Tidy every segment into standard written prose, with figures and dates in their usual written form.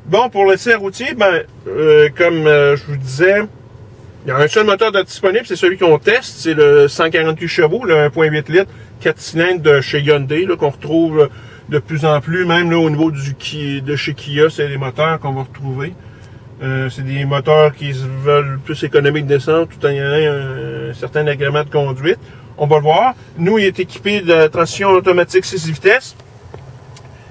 Bon, pour l'essai routier, ben, comme je vous disais, il y a un seul moteur disponible, c'est celui qu'on teste, c'est le 148 chevaux, le 1.8 litres, 4 cylindres de chez Hyundai, qu'on retrouve de plus en plus, même là, au niveau de chez Kia, c'est les moteurs qu'on va retrouver. C'est des moteurs qui veulent plus économiques d'essence tout en ayant un certain agrément de conduite. On va le voir. Nous, il est équipé de transmission automatique 6 vitesses.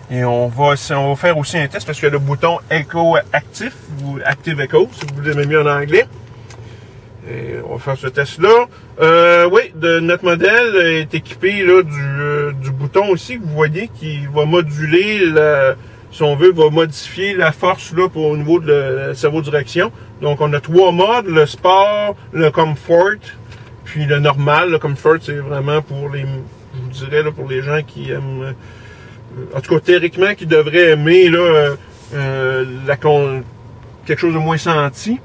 Et on va faire aussi un test parce qu'il y a le bouton Eco Active, ou Active Eco, si vous l'aimez mieux en anglais. Et on va faire ce test-là. Oui, notre modèle est équipé là, du bouton aussi, que vous voyez, qui va moduler, si on veut, va modifier la force là, au niveau de la servo-direction. Donc, on a 3 modes, le Sport, le Comfort, puis le normal. Le Comfort, c'est vraiment pour les, je vous dirais, là, pour les gens qui aiment, en tout cas, théoriquement, qui devraient aimer là, quelque chose de moins senti.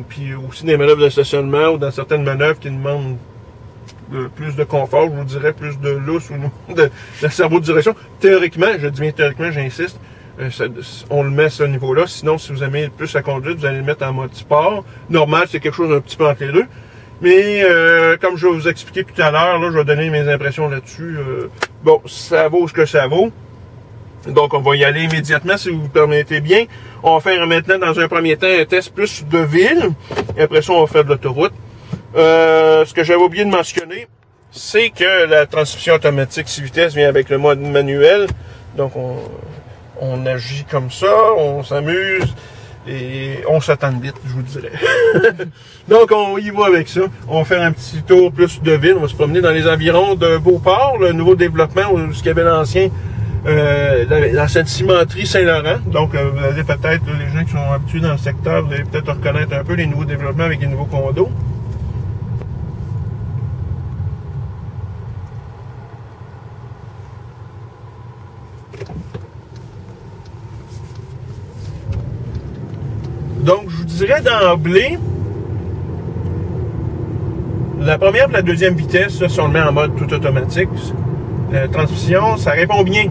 Puis aussi des manœuvres de stationnement ou dans certaines manœuvres qui demandent plus de confort, je vous dirais plus de lousse au niveau de la servo-direction. Théoriquement, je dis bien théoriquement, j'insiste, on le met à ce niveau-là. Sinon, si vous aimez plus la conduite, vous allez le mettre en mode sport. Normal, c'est quelque chose un petit peu entre les deux. Mais comme je vais vous expliquer tout à l'heure, là, je vais donner mes impressions là-dessus. Bon, ça vaut ce que ça vaut. Donc, on va y aller immédiatement, si vous me permettez bien. On va faire maintenant, dans un premier temps, un test plus de ville. Et après ça, on va faire de l'autoroute. Ce que j'avais oublié de mentionner, c'est que la transmission automatique 6 vitesses vient avec le mode manuel. Donc, on agit comme ça, on s'amuse et on s'attend vite, je vous dirais. Donc, on y va avec ça. On va faire un petit tour plus de ville. On va se promener dans les environs de Beauport, le nouveau développement, où ce qu'il y avait l'ancien. Dans cette cimenterie Saint-Laurent. Donc, vous allez peut-être, les gens qui sont habitués dans le secteur, vous allez peut-être reconnaître un peu les nouveaux développements avec les nouveaux condos. Donc, je vous dirais d'emblée, la première et la deuxième vitesse, ça, si on le met en mode tout automatique, la transmission, ça répond bien.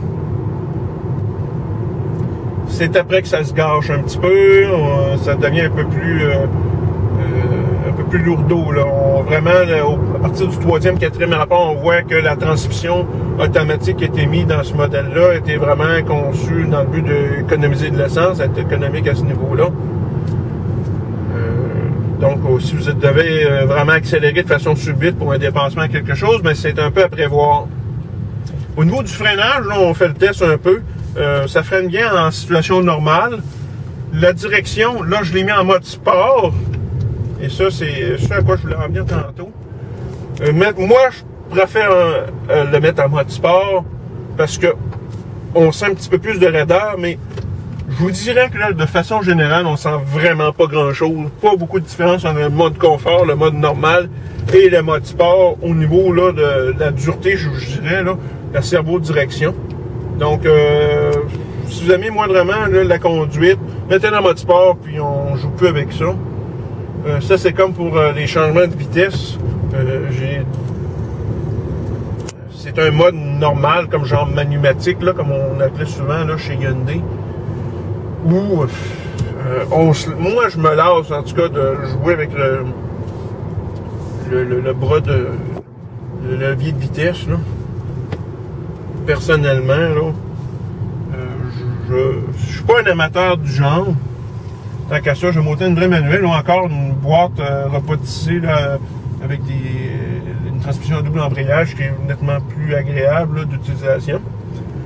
C'est après que ça se gâche un petit peu, ça devient un peu plus lourdeau. Là. Vraiment, à partir du 3e, 4e rapport, on voit que la transmission automatique qui a été mise dans ce modèle-là était vraiment conçue dans le but d'économiser de l'essence, être économique à ce niveau-là. Donc, si vous devez vraiment accélérer de façon subite pour un dépassement à quelque chose, mais c'est un peu à prévoir. Au niveau du freinage, là, on fait le test un peu. Ça freine bien en situation normale. La direction, là, je l'ai mis en mode sport. Et ça, c'est ce à quoi je voulais en venir tantôt. Moi, je préfère le mettre en mode sport parce que on sent un petit peu plus de raideur, mais je vous dirais que là, de façon générale, on sent vraiment pas grand-chose. Pas beaucoup de différence entre le mode confort, le mode normal et le mode sport au niveau là, de la dureté, je dirais, là, la servo-direction. Donc, si vous aimez moindrement là, la conduite, mettez-le en mode sport, puis on joue plus avec ça. Ça, c'est comme pour les changements de vitesse. C'est un mode normal, comme genre manumatique, là, comme on appelait souvent là, chez Hyundai. Où moi, je me lasse, en tout cas, de jouer avec le bras de le levier de vitesse, là. Personnellement, là, je suis pas un amateur du genre. Tant qu'à ça, je vais monter une vraie manuelle ou encore une boîte repas tissée là, avec une transmission à double embrayage qui est nettement plus agréable d'utilisation.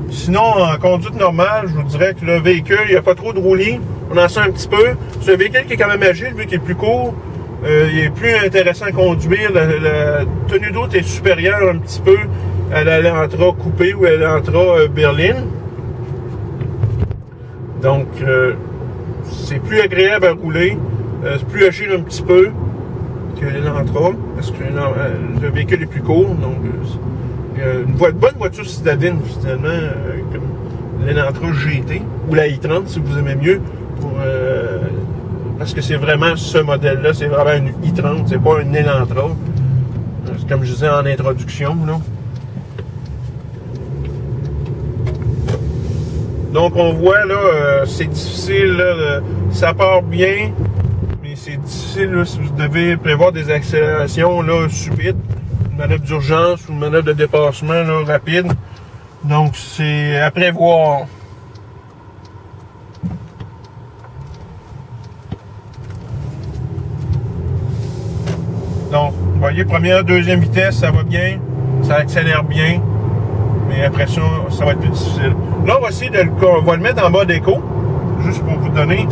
Sinon, en conduite normale, je vous dirais que le véhicule, il n'y a pas trop de roulis. On en sent un petit peu. C'est un véhicule qui est quand même agile, vu qu'il est plus court. Il est plus intéressant à conduire. La tenue d'autre est supérieure un petit peu à l'Elantra coupée ou à l'Elantra berline. Donc, c'est plus agréable à rouler. C'est plus agile un petit peu que l'Elantra, parce que le véhicule est plus court. Donc, une bonne voiture citadine, finalement, comme l'Elantra GT, ou la i30, si vous aimez mieux, parce que c'est vraiment ce modèle-là, c'est vraiment une i30, c'est pas un Elantra. C'est comme je disais en introduction, là. Donc on voit là, c'est difficile, là, ça part bien, mais c'est difficile là, si vous devez prévoir des accélérations là, subites, une manœuvre d'urgence ou une manœuvre de dépassement là, rapide. Donc c'est à prévoir. Donc, vous voyez, première, deuxième vitesse, ça va bien, ça accélère bien, mais après ça, ça va être plus difficile. Là, on va essayer de on va le mettre en bas d'écho, juste pour vous donner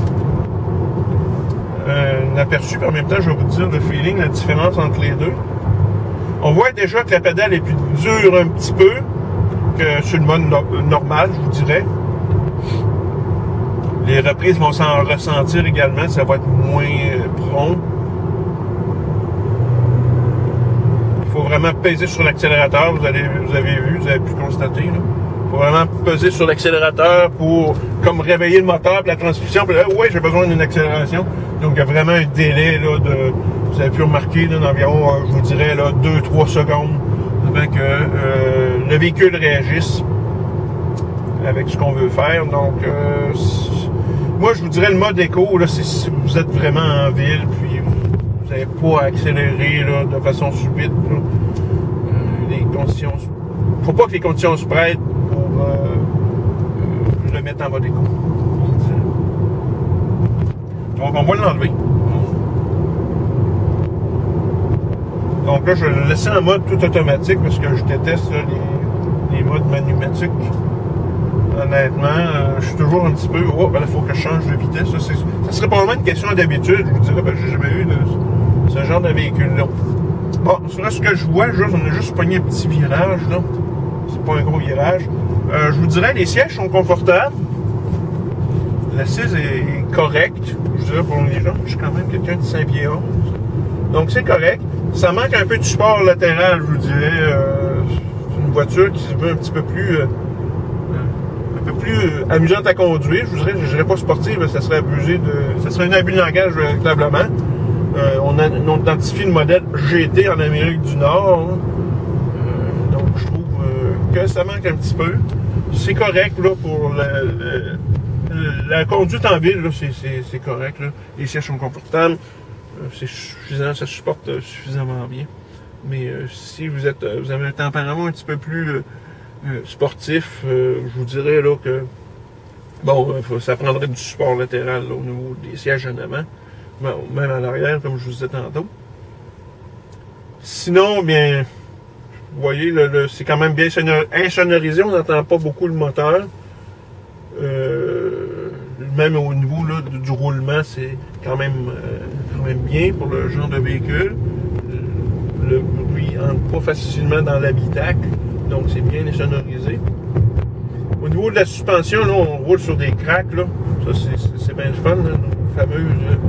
un aperçu, puis en même temps, je vais vous dire le feeling, la différence entre les deux. On voit déjà que la pédale est plus dure un petit peu que sur le mode normal, je vous dirais. Les reprises vont s'en ressentir également, ça va être moins prompt. Il faut vraiment peser sur l'accélérateur, vous avez vu, vous avez pu constater. Il faut vraiment peser sur l'accélérateur pour comme réveiller le moteur, puis la transmission, puis là, ouais, j'ai besoin d'une accélération. Donc il y a vraiment un délai là, de, vous avez pu remarquer d'environ, je vous dirais, 2-3 secondes avant que le véhicule réagisse avec ce qu'on veut faire. Donc moi je vous dirais le mode éco, là, c'est si vous êtes vraiment en ville, puis vous n'avez pas à accélérer là, de façon subite. Là. Les conditions. Faut pas que les conditions se prêtent pour le mettre en mode éco. Donc on va l'enlever. Donc là, je vais le laisser en mode tout automatique parce que je déteste là, les modes pneumatiques. Honnêtement, je suis toujours un petit peu. Oh, ben là, il faut que je change de vitesse. Ça serait probablement une question d'habitude. Je vous dirais, ben, j'ai jamais eu ce genre de véhicule-là. Bon, sur ce que je vois, on a juste pogné un petit virage, là. C'est pas un gros virage. Je vous dirais, les sièges sont confortables. L'assise est correcte. Je vous dirais, pour les gens, je suis quand même quelqu'un de 5 pieds 11. Donc, c'est correct. Ça manque un peu de support latéral, je vous dirais. C'est une voiture qui se veut un petit peu plus... amusante à conduire, je vous dirais, je dirais pas sportive, mais ça serait abusé de. Ça serait un abus de langage véritablement. On identifie le modèle GT en Amérique du Nord. Donc je trouve que ça manque un petit peu. C'est correct là pour la conduite en ville, c'est correct. Là. Les sièges sont confortables. C'est suffisant, ça supporte suffisamment bien. Mais si vous avez un tempérament un petit peu plus sportif, je vous dirais là que bon, ça prendrait du support latéral là, au niveau des sièges en avant, même à l'arrière, comme je vous disais tantôt. Sinon, bien, vous voyez, c'est quand même bien insonorisé, on n'entend pas beaucoup le moteur. Même au niveau là, du roulement, c'est quand même bien pour le genre de véhicule. Le bruit entre pas facilement dans l'habitacle. Donc, c'est bien insonorisé. Au niveau de la suspension, là, on roule sur des cracks. Là. Ça, c'est bien le fun, là, nos fameuses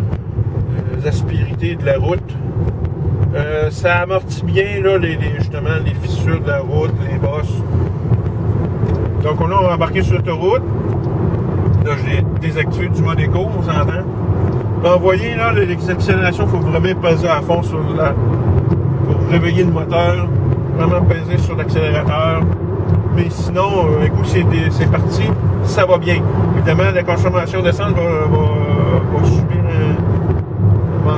aspérités de la route. Ça amortit bien là, justement les fissures de la route, les bosses. Donc, on a embarqué sur l'autoroute. Là, je l'ai désactivé du mode éco, on s'entend. Vous voyez, là, les accélérations, il faut vraiment peser à fond pour réveiller le moteur. Vraiment peser sur l'accélérateur. Mais sinon, écoute, c'est parti, ça va bien. Évidemment, la consommation d'essence va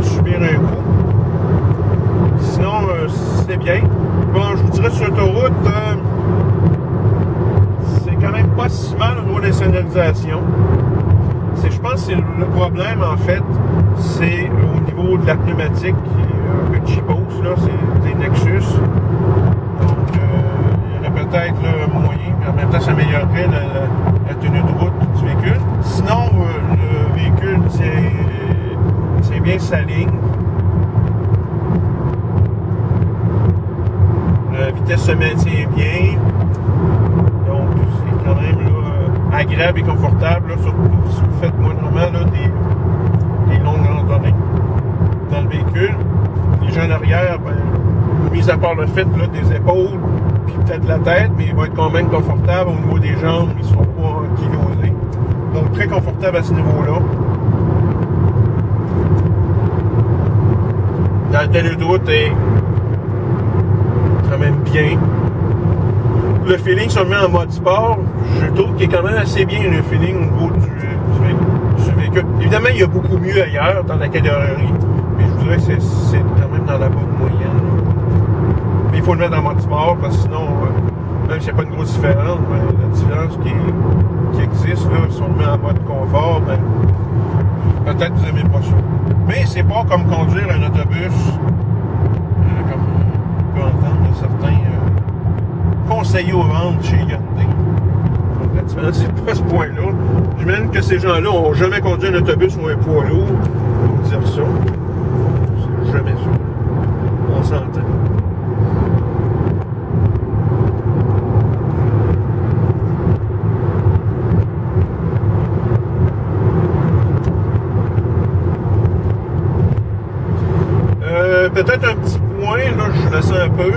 subir un coup. Sinon, c'est bien. Bon, je vous dirais sur l'autoroute, c'est quand même pas si mal au niveau de l'insonorisation. Je pense que le problème, en fait, c'est au niveau de la pneumatique, un peu cheapos, là, c'est des Nexus. Donc, il y aurait peut-être moyen, mais en même temps, ça améliorerait la tenue de route du véhicule. Sinon, le véhicule tient bien sa ligne. La vitesse se maintient bien. Donc, c'est quand même là, agréable et confortable, là, surtout si vous faites normalement là, des longues randonnées dans le véhicule. Les gens en arrière, ben, mis à part le fait là, des épaules, puis peut-être la tête, mais ils vont être quand même confortables au niveau des jambes, ils ne seront pas kilosés. Donc très confortable à ce niveau-là. Dans le tenue de route est quand même bien. le feeling, si on le met en mode sport, je trouve qu'il est quand même assez bien le feeling au niveau du véhicule. Évidemment, il y a beaucoup mieux ailleurs dans la catégorie, mais je vous dirais que c'est quand même dans la bonne moyenne. Mais il faut le mettre en mode sport, parce que sinon, même s'il n'y a pas une grosse différence, ben, la différence qui existe, là, si on le met en mode confort, ben, peut-être que vous n'aimez pas ça. Mais c'est pas comme conduire un autobus, comme on peut entendre certains conseillers aux ventes chez Hyundai. Donc la différence, c'est pas ce point-là. J'imagine que ces gens-là n'ont jamais conduit un autobus ou un poids lourd, pour dire ça. C'est jamais ça. On s'entend. Peut-être un petit point, là, je le sens un peu.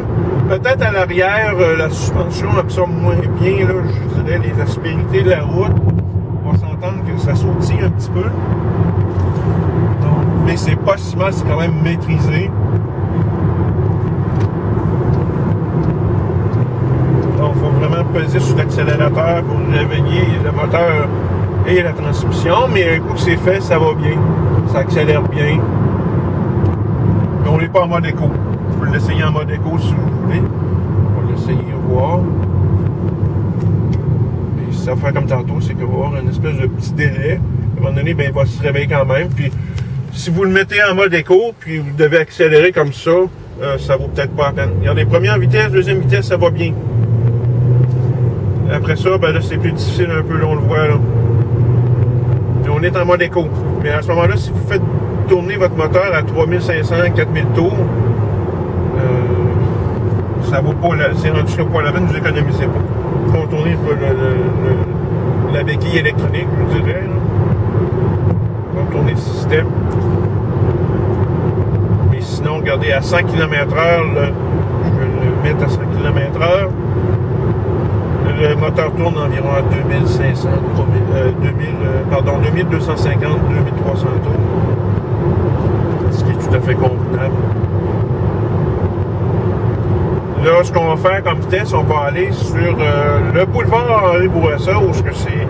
Peut-être à l'arrière, la suspension absorbe moins bien, là, je dirais, les aspérités de la route. On va s'entendre que ça sautille un petit peu. Donc, mais c'est pas si mal, c'est quand même maîtrisé. Donc, il faut vraiment peser sur l'accélérateur pour réveiller le moteur et la transmission. Mais un coup que c'est fait, ça va bien. Ça accélère bien. Mais on n'est pas en mode éco. Vous pouvez l'essayer en mode éco si vous voulez. On va l'essayer, voir. Et si ça va faire comme tantôt, c'est qu'il va y avoir une espèce de petit délai. À un moment donné, ben, il va se réveiller quand même. Puis, si vous le mettez en mode éco, puis vous devez accélérer comme ça, ça vaut peut-être pas la peine. Regardez, première vitesse, deuxième vitesse, ça va bien. Après ça, ben là, c'est plus difficile un peu, là, on le voit, là. Et on est en mode éco. Mais à ce moment-là, si vous faites tourner votre moteur à 3500, 4000 tours, ça vaut pas, c'est rendu que pas la peine, vous économisez pas. Il faut tourner la béquille électronique, je vous dirais, là. Pour tourner le système. Mais sinon, regardez, à 100 km/h, je vais le mettre à 100 km/h. Le moteur tourne environ à 2500, 2250, 2300 tours. Ce qui est tout à fait convenable. Là, ce qu'on va faire comme test, on va aller sur le boulevard Henri Bourassa, où c'est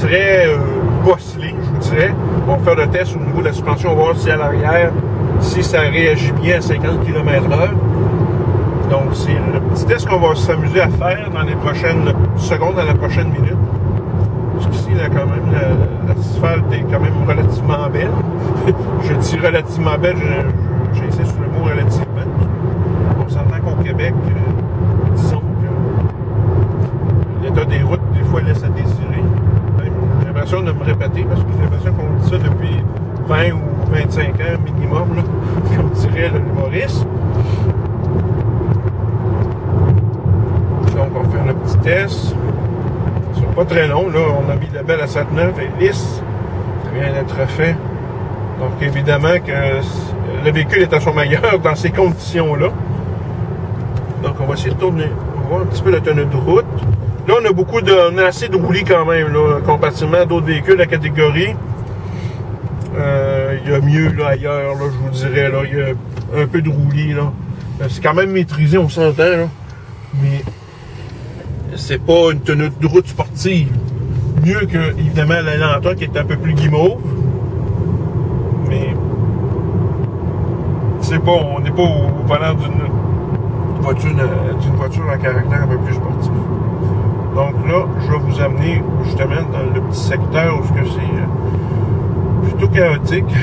très bosselé, je vous dirais. On va faire le test au niveau de la suspension, on va voir si à l'arrière, si ça réagit bien à 50 km/h. Donc, c'est le petit test qu'on va s'amuser à faire dans les prochaines secondes, dans la prochaine minute. Jusqu'ici, là, quand même, l'asphalte est quand même relativement belle. Je dis relativement belle, j'ai essayé sur le mot relativement. On s'entend qu'au Québec, disons que l'état des routes, des fois, laisse à désirer. J'ai l'impression de me répéter, parce que j'ai l'impression qu'on dit ça depuis 20 ou 25 ans minimum, là, comme dirait l'humoriste. Donc, on va faire le petit test. Ce sera pas très long, là. On a mis la belle à 7.9, elle est lisse. Ça vient d'être fait. Donc, évidemment que le véhicule est à son meilleur dans ces conditions-là. Donc, on va essayer de tourner. On va voir un petit peu la tenue de route. Là, on a assez de roulis quand même, là, comparativement à d'autres véhicules de la catégorie. Il y a mieux, là, ailleurs, là, je vous dirais, là. Il y a un peu de roulis, là. C'est quand même maîtrisé, on s'entend, là. Mais c'est pas une tenue de route sportive. Mieux que, évidemment, la lenteur qui est un peu plus guimauve. Mais c'est pas, on n'est pas au volant d'une voiture à caractère un peu plus sportif. Donc là, je vais vous amener justement dans le petit secteur où c'est plutôt chaotique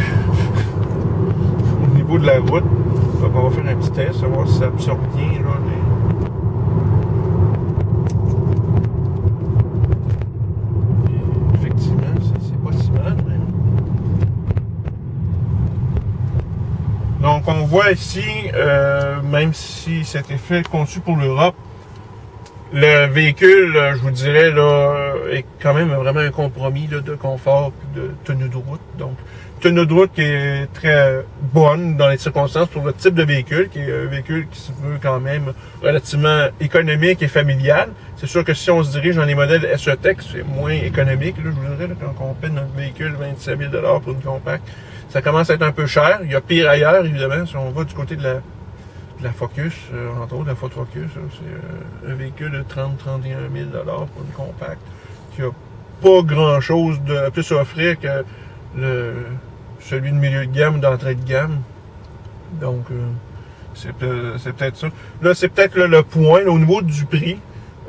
au niveau de la route. Donc on va faire un petit test, savoir si ça absorbe bien là, donc, on voit ici, même si c'était fait conçu pour l'Europe, le véhicule, je vous dirais, là, est quand même vraiment un compromis là, de confort et de tenue de route. Donc, tenue de route qui est très bonne dans les circonstances pour le type de véhicule, qui est un véhicule qui se veut quand même relativement économique et familial. C'est sûr que si on se dirige dans les modèles SE-Tech, c'est moins économique, là, je vous dirais, là, quand on paie notre véhicule 27 000 $ pour une compacte. Ça commence à être un peu cher. Il y a pire ailleurs, évidemment, si on va du côté de la Focus, entre autres la Ford Focus, c'est un véhicule de 30-31 000 $ pour une compacte qui a pas grand chose de plus à offrir que celui de milieu de gamme, d'entrée de gamme. Donc c'est peut-être ça. Là, c'est peut-être le point là, au niveau du prix.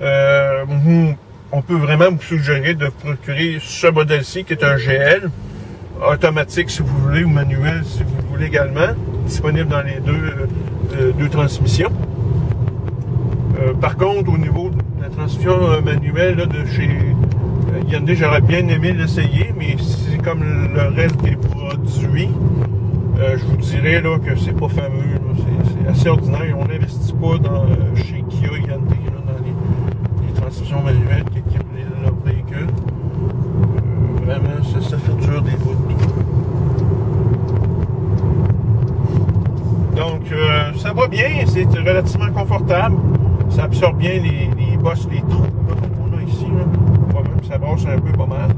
On peut vraiment vous suggérer de procurer ce modèle-ci qui est un GL, automatique si vous voulez ou manuel si vous voulez également, disponible dans les deux transmissions. Par contre, au niveau de la transmission manuelle là, de chez Hyundai, j'aurais bien aimé l'essayer, mais c'est comme le reste des produits. Je vous dirais là, que c'est pas fameux, c'est assez ordinaire. On n'investit pas chez Kia Hyundai dans les transmissions manuelles qui équipent leurs véhicules. Vraiment, ça fait dur des bouts. Donc, ça va bien, c'est relativement confortable. Ça absorbe bien les bosses, les trous qu'on a ici. Là. Même ça brosse un peu pas mal.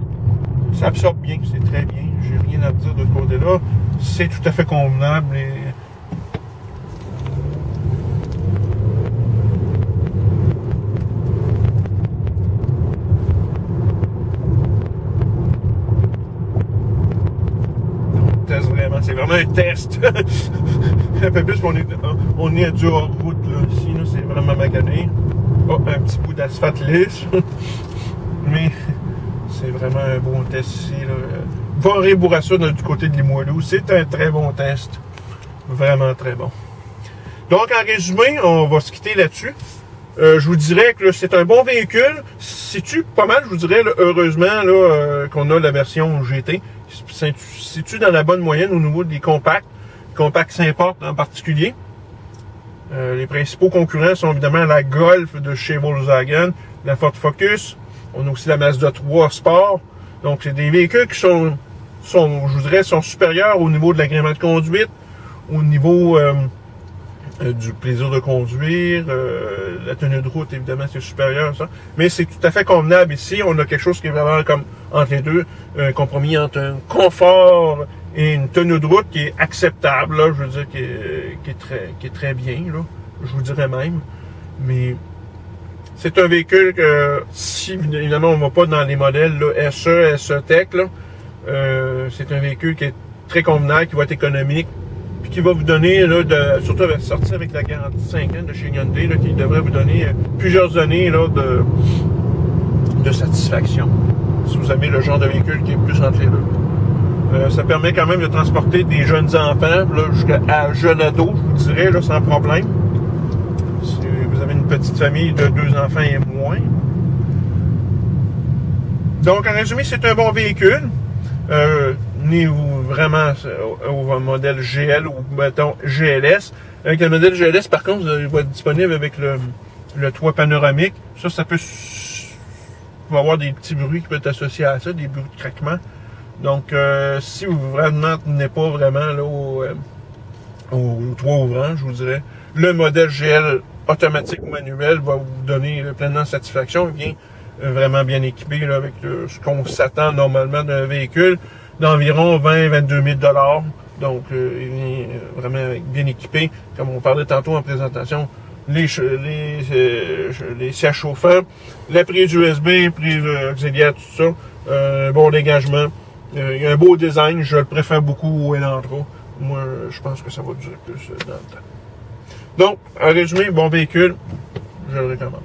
Ça absorbe bien, c'est très bien. J'ai rien à dire de ce côté-là. C'est tout à fait convenable. C'est vraiment un test. Un peu plus, on est dû hors route là. Ici, là, c'est vraiment magané. Oh, un petit bout d'asphalte lisse. Mais c'est vraiment un bon test ici. Voré-Bourassa du côté de Limoilou. C'est un très bon test. Vraiment très bon. Donc, en résumé, on va se quitter là-dessus. Je vous dirais que c'est un bon véhicule. C'est-tu pas mal, je vous dirais, là, heureusement, qu'on a la version GT. C'est-tu dans la bonne moyenne au niveau des compacts. Les compacts s'importent en particulier. Les principaux concurrents sont évidemment la Golf de chez Volkswagen, la Ford Focus. On a aussi la Mazda 3 Sport. Donc, c'est des véhicules qui sont, je vous dirais, sont supérieurs au niveau de l'agrément de conduite, au niveau du plaisir de conduire, la tenue de route, évidemment, c'est supérieur, ça. Mais c'est tout à fait convenable ici. On a quelque chose qui est vraiment comme entre les deux, un compromis entre un confort et une tenue de route qui est acceptable, là, je veux dire, qui est très bien, là, je vous dirais même. Mais c'est un véhicule que, si évidemment on ne va pas dans les modèles là, SE, SE Tech, là, c'est un véhicule qui est très convenable, qui va être économique, puis qui va vous donner, là, surtout sortir avec la garantie 5 ans de chez Hyundai, là, qui devrait vous donner plusieurs années là, de satisfaction, si vous avez le genre de véhicule qui est plus entre les deux. Ça permet quand même de transporter des jeunes enfants, jusqu'à jeunes ados, je vous dirais, là, sans problème. Si vous avez une petite famille de 2 enfants et moins. Donc, en résumé, c'est un bon véhicule. Ni-vous vraiment au modèle GL ou mettons GLS. Avec le modèle GLS, par contre, il va être disponible avec le toit panoramique. Ça peut va avoir des petits bruits qui peuvent être associés à ça, des bruits de craquement. Donc, si vous vraiment tenez pas vraiment là, au toit ouvrant, je vous dirais, le modèle GL automatique ou manuel va vous donner pleinement satisfaction. Il vient vraiment bien équipé là, avec ce qu'on s'attend normalement d'un véhicule d'environ 20-22 000 $. Donc, il vient vraiment bien équipé. Comme on parlait tantôt en présentation, les sièges chauffants, la prise USB, prise auxiliaire, tout ça, bon dégagement. Il y a un beau design, je le préfère beaucoup au Elantra. Moi, je pense que ça va durer plus dans le temps. Donc, en résumé, bon véhicule, je le recommande.